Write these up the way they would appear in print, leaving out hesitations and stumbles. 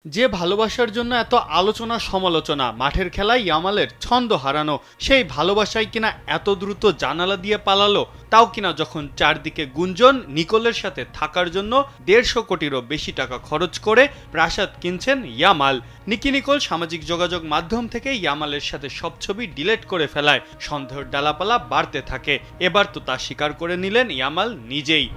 যে ভালোবাসার জন্য এত আলোচনা সমালোচনা, মাঠের খেলায় ইয়ামালের ছন্দ হারানো, সেই ভালোবাসায় কিনা এত দ্রুত জানালা দিয়ে পালালো, তাও কিনা যখন চারদিকে গুঞ্জন নিকোলের সাথে থাকার জন্য 150 কোটিরও বেশি টাকা খরচ করে প্রাসাদ কিনছেন ইয়ামাল। নিকি নিকোল সামাজিক যোগাযোগ মাধ্যম থেকে ইয়ামালের সাথে সব ছবি ডিলিট করে ফেলায় সন্দেহের ডালাপালা বাড়তে থাকে। এবার তো তা স্বীকার করে নিলেন ইয়ামাল নিজেই।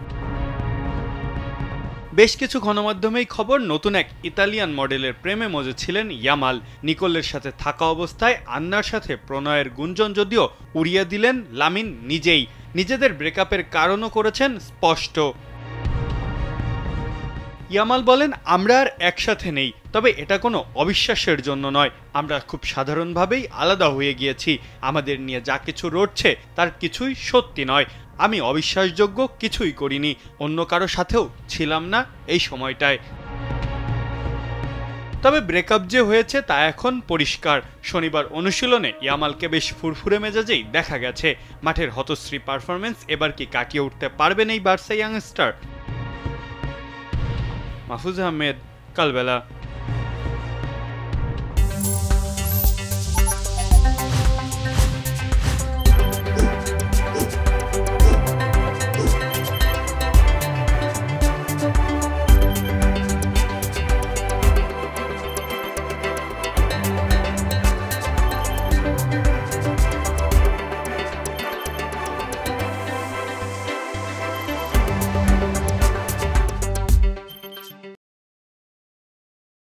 বেশ কিছু গণমাধ্যমেই খবর, নতুন এক ইতালিয়ান মডেলের প্রেমে মজেছিলেন ইয়ামাল। নিকোলের সাথে থাকা অবস্থায় আন্নার সাথে প্রণয়ের গুঞ্জন যদিও উড়িয়ে দিলেন লামিন নিজেই। নিজেদের ব্রেকআপের কারণও করেছেন স্পষ্ট। ইয়ামাল বলেন, আমরা আর একসাথে নেই, তবে এটা কোনো অবিশ্বাসের জন্য নয়। আমরা খুব সাধারণভাবেই আলাদা হয়ে গিয়েছি। আমাদের নিয়ে যা কিছু রটছে তার কিছুই সত্যি নয়। আমি অবিশ্বাসযোগ্য কিছুই করিনি, অন্য কারো সাথেও ছিলাম না এই সময়টায়। তবে ব্রেকআপ যে হয়েছে তা এখন পরিষ্কার। শনিবার অনুশীলনে ইয়ামালকে বেশ ফুরফুরে মেজাজেই দেখা গেছে। মাঠের হতশ্রী পারফরমেন্স এবার কি কাটিয়ে উঠতে পারবেন এই বার্সা ইয়াংস্টার? মাহফুজ আহমেদ, কালবেলা।